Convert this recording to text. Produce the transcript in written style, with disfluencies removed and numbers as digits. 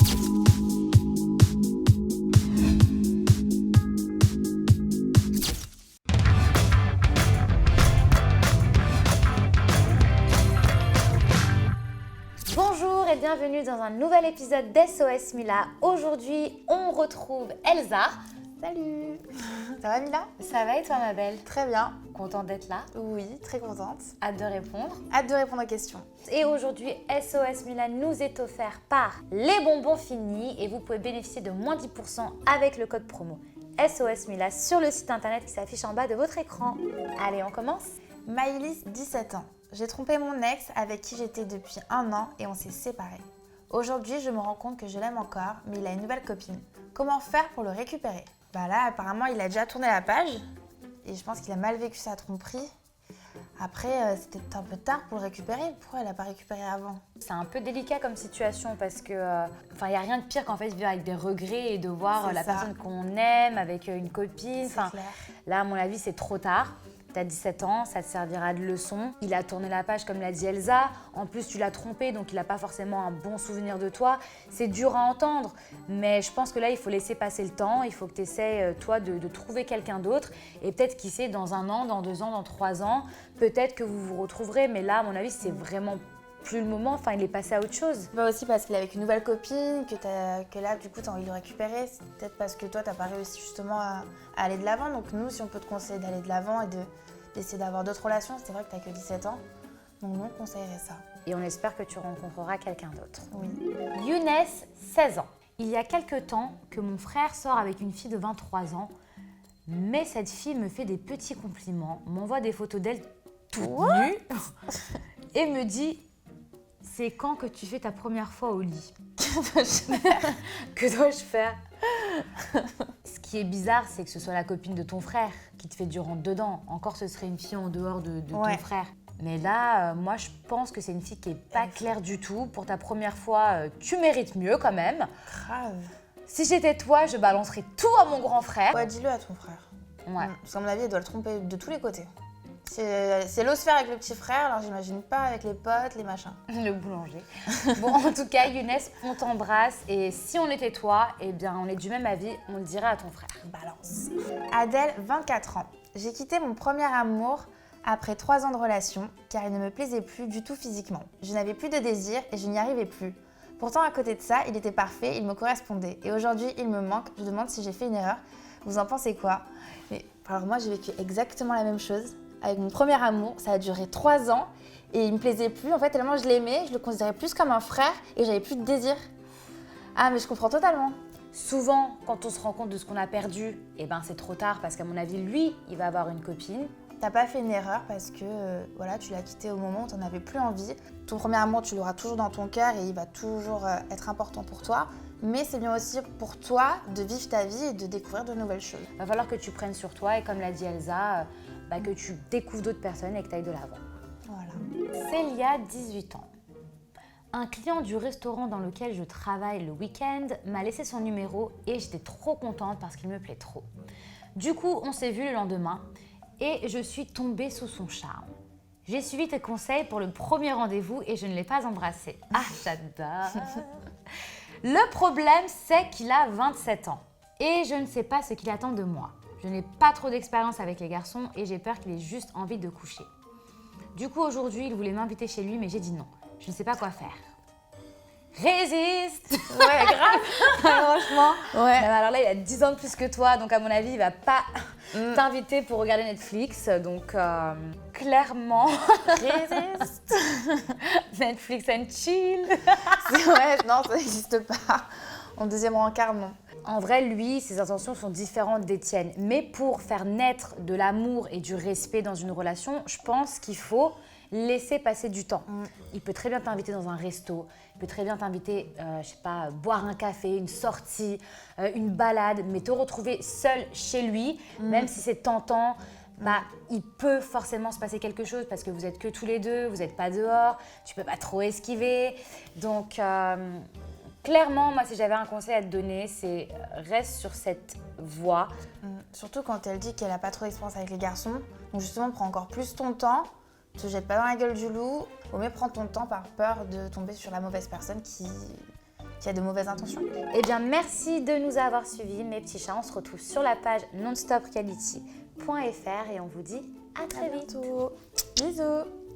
Bonjour et bienvenue dans un nouvel épisode d'SOS Mila. Aujourd'hui, on retrouve Elsa. Salut. Ça va Mila? Ça va et toi ma belle? Très bien. Contente d'être là? Oui, très contente. Hâte de répondre. Hâte de répondre aux questions. Et aujourd'hui, SOS Mila nous est offert par les bonbons finis et vous pouvez bénéficier de moins 10% avec le code promo SOS Mila sur le site internet qui s'affiche en bas de votre écran. Allez, on commence? Maïlis, 17 ans. J'ai trompé mon ex avec qui j'étais depuis 1 an et on s'est séparés. Aujourd'hui, je me rends compte que je l'aime encore, mais il a une nouvelle copine. Comment faire pour le récupérer? Bah là, apparemment, il a déjà tourné la page et je pense qu'il a mal vécu sa tromperie. Après, c'était un peu tard pour le récupérer. Pourquoi elle n'a pas récupéré avant? C'est un peu délicat comme situation parce que, il n'y a rien de pire qu'en fait vivre avec des regrets et de voir la personne qu'on aime avec une copine. C'est clair. Là, à mon avis, c'est trop tard. T'as 17 ans, ça te servira de leçon. Il a tourné la page comme l'a dit Elsa. En plus, tu l'as trompé, donc il n'a pas forcément un bon souvenir de toi. C'est dur à entendre, mais je pense que là, il faut laisser passer le temps. Il faut que tu essaies, toi, de trouver quelqu'un d'autre. Et peut-être, qui sait, dans 1 an, dans 2 ans, dans 3 ans, peut-être que vous vous retrouverez. Mais là, à mon avis, c'est vraiment plus le moment. Enfin, il est passé à autre chose. Bah aussi parce qu'il est avec une nouvelle copine, que là, du coup, tu as envie de le récupérer. C'est peut-être parce que toi, tu n'as pas réussi justement à aller de l'avant. Donc nous, si on peut te conseiller d'aller de l'avant et d'essayer d'avoir d'autres relations, c'est vrai que tu n'as que 17 ans. Donc nous, on conseillerait ça. Et on espère que tu rencontreras quelqu'un d'autre. Oui. Younes, 16 ans. Il y a quelques temps que mon frère sort avec une fille de 23 ans, mais cette fille me fait des petits compliments, m'envoie des photos d'elle toute nue et me dit « C'est quand que tu fais ta première fois au lit ?» Que dois-je faire? Ce qui est bizarre, c'est que ce soit la copine de ton frère qui te fait du rentre-dedans. Encore, ce serait une fille en dehors de ton frère. Mais là, moi, je pense que c'est une fille qui n'est pas claire du tout. Pour ta première fois, tu mérites mieux quand même. Grave. Si j'étais toi, je balancerais tout à mon grand frère. Ouais, dis-le à ton frère. Ouais. Parce qu'à mon avis, elle doit le tromper de tous les côtés. C'est l'ose faire avec le petit frère, alors j'imagine pas avec les potes, les machins. Le boulanger. Bon, en tout cas, Younes, on t'embrasse. Et si on était toi, eh bien, on est du même avis, on le dirait à ton frère. Balance. Adèle, 24 ans. J'ai quitté mon premier amour après 3 ans de relation, car il ne me plaisait plus du tout physiquement. Je n'avais plus de désir et je n'y arrivais plus. Pourtant, à côté de ça, il était parfait, il me correspondait. Et aujourd'hui, il me manque. Je demande si j'ai fait une erreur. Vous en pensez quoi? Mais alors moi, j'ai vécu exactement la même chose. Avec mon premier amour, ça a duré 3 ans et il me plaisait plus. En fait, tellement je l'aimais, je le considérais plus comme un frère et j'avais plus de désir. Ah, mais je comprends totalement. Souvent, quand on se rend compte de ce qu'on a perdu, eh ben, c'est trop tard parce qu'à mon avis, lui, il va avoir une copine. T'as pas fait une erreur parce que voilà, tu l'as quitté au moment où t'en avais plus envie. Ton premier amour, tu l'auras toujours dans ton cœur et il va toujours être important pour toi. Mais c'est bien aussi pour toi de vivre ta vie et de découvrir de nouvelles choses. Il va falloir que tu prennes sur toi et comme l'a dit Elsa, que tu découvres d'autres personnes et que tu ailles de l'avant. Voilà. Célia, 18 ans. Un client du restaurant dans lequel je travaille le week-end m'a laissé son numéro et j'étais trop contente parce qu'il me plaît trop. Du coup, on s'est vu le lendemain et je suis tombée sous son charme. J'ai suivi tes conseils pour le premier rendez-vous et je ne l'ai pas embrassé. Ah, j'adore. Le problème, c'est qu'il a 27 ans et je ne sais pas ce qu'il attend de moi. Je n'ai pas trop d'expérience avec les garçons et j'ai peur qu'il ait juste envie de coucher. Du coup, aujourd'hui, il voulait m'inviter chez lui, mais j'ai dit non. Je ne sais pas quoi faire. Résiste! Ouais, grave. Franchement. Ouais. Alors là, il a 10 ans de plus que toi, donc à mon avis, il va pas t'inviter pour regarder Netflix. Donc, clairement, Résiste. Netflix and chill. Ouais, non, ça n'existe pas. En deuxième rencard, non. En vrai, lui, ses intentions sont différentes des tiennes. Mais pour faire naître de l'amour et du respect dans une relation, je pense qu'il faut laisser passer du temps. Il peut très bien t'inviter dans un resto, il peut très bien t'inviter, je sais pas, boire un café, une sortie, une balade, mais te retrouver seul chez lui, même si c'est tentant, il peut forcément se passer quelque chose parce que vous êtes que tous les deux, vous n'êtes pas dehors, tu peux pas trop esquiver. Donc, clairement, moi, si j'avais un conseil à te donner, c'est reste sur cette voie. Surtout quand elle dit qu'elle n'a pas trop d'expérience avec les garçons. Donc justement, prends encore plus ton temps. Ne te jette pas dans la gueule du loup. Au mieux, prends ton temps par peur de tomber sur la mauvaise personne qui qui a de mauvaises intentions. Eh bien, merci de nous avoir suivis, mes petits chats. On se retrouve sur la page nonstopreality.fr et on vous dit à très vite. Bisous.